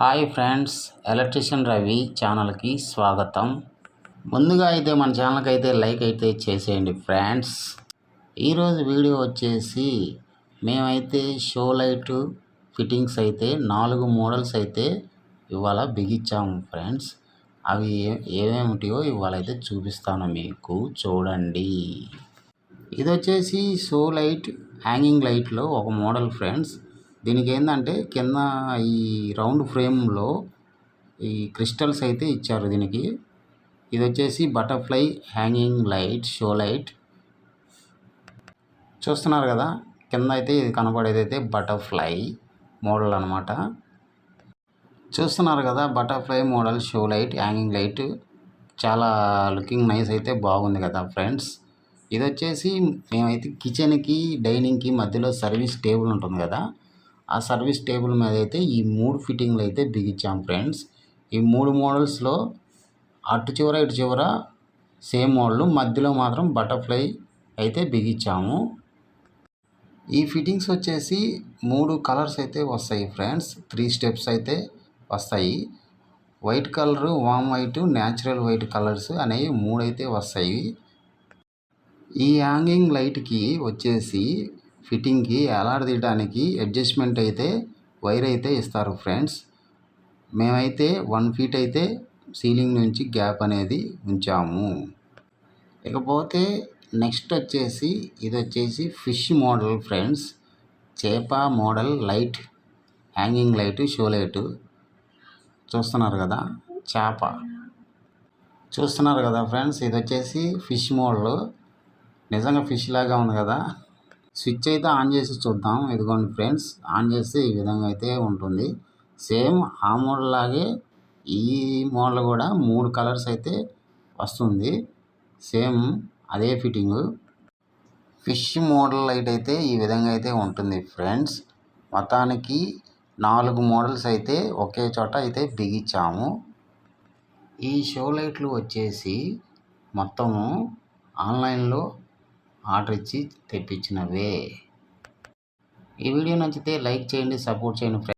Hi friends, electrician Ravi ఛానల్కి స్వాగతం. ముందుగా అయితే మన ఛానల్కి అయితే లైక్ అయితే చేసేయండి ఫ్రెండ్స్. ఈరోజు వీడియో వచ్చేసి మేమైతే షో లైట్ ఫిట్టింగ్స్ అయితే 4 మోడల్స్ అయితే ఇవాళ బిగించాము ఫ్రెండ్స్. అవి ఏమేమిటియో ఇవాళ అయితే చూపిస్తాను, మీకు చూడండి. ఇది వచ్చేసి షో లైట్ హ్యాంగింగ్ లైట్లో ఒక మోడల్ ఫ్రెండ్స్. దీనికి ఏంటంటే కింద ఈ రౌండ్ ఫ్రేమ్లో ఈ క్రిస్టల్స్ అయితే ఇచ్చారు దీనికి. ఇది వచ్చేసి butterfly hanging light, show light చూస్తున్నారు కదా. కింద అయితే ఇది కనపడేది అయితే బటర్ఫ్లై మోడల్ అనమాట. చూస్తున్నారు కదా, butterfly model show light hanging light చాలా లుకింగ్ నైస్ అయితే బాగుంది కదా ఫ్రెండ్స్. ఇది వచ్చేసి మేమైతే కిచెన్కి డైనింగ్కి మధ్యలో సర్వీస్ టేబుల్ ఉంటుంది కదా, ఆ సర్వీస్ టేబుల్ మీద అయితే ఈ 3 ఫిట్టింగ్లు అయితే బిగించాం ఫ్రెండ్స్. ఈ 3 మోడల్స్లో అటు చివర ఇటు చివర సేమ్ మోడల్, మధ్యలో మాత్రం బటర్ఫ్లై అయితే బిగించాము. ఈ ఫిట్టింగ్స్ వచ్చేసి 3 కలర్స్ అయితే వస్తాయి ఫ్రెండ్స్. 3 స్టెప్స్ అయితే వస్తాయి. వైట్ కలరు, వామ్ వైట్, న్యాచురల్ వైట్ కలర్స్ అనేవి 3 అయితే వస్తాయి. ఈ హ్యాంగింగ్ లైట్కి వచ్చేసి ఫిట్టింగ్కి ఎలాడదీయడానికి అడ్జస్ట్మెంట్ అయితే వైర్ అయితే ఇస్తారు ఫ్రెండ్స్. మేమైతే 1 ఫీట్ అయితే సీలింగ్ నుంచి గ్యాప్ అనేది ఉంచాము. ఇకపోతే నెక్స్ట్ వచ్చేసి ఇది వచ్చేసి ఫిష్ మోడల్ ఫ్రెండ్స్. చేప model light hanging light, show light చూస్తున్నారు కదా. చేప చూస్తున్నారు కదా ఫ్రెండ్స్. ఇది వచ్చేసి ఫిష్ మోడల్. నిజంగా ఫిష్ లాగా ఉంది కదా. స్విచ్ అయితే ఆన్ చేసి చూద్దాం. ఇదిగోండి ఫ్రెండ్స్, ఆన్ చేస్తే ఈ విధంగా అయితే ఉంటుంది. సేమ్ ఆ మోడల్ లాగే ఈ మోడల్ కూడా 3 కలర్స్ అయితే వస్తుంది. సేమ్ అదే ఫిట్టింగ్. ఫిష్ మోడల్ లైట్ అయితే ఈ విధంగా అయితే ఉంటుంది ఫ్రెండ్స్. మొత్తానికి 4 మోడల్స్ అయితే ఒకే చోట అయితే బిగించాము. ఈ షో లైట్లు వచ్చేసి మొత్తము ఆన్లైన్లో ఆర్డర్ ఇచ్చి తెప్పించినవే. ఈ వీడియో నచ్చితే లైక్ చేయండి, సపోర్ట్ చేయండి ఫ్రెండ్స్.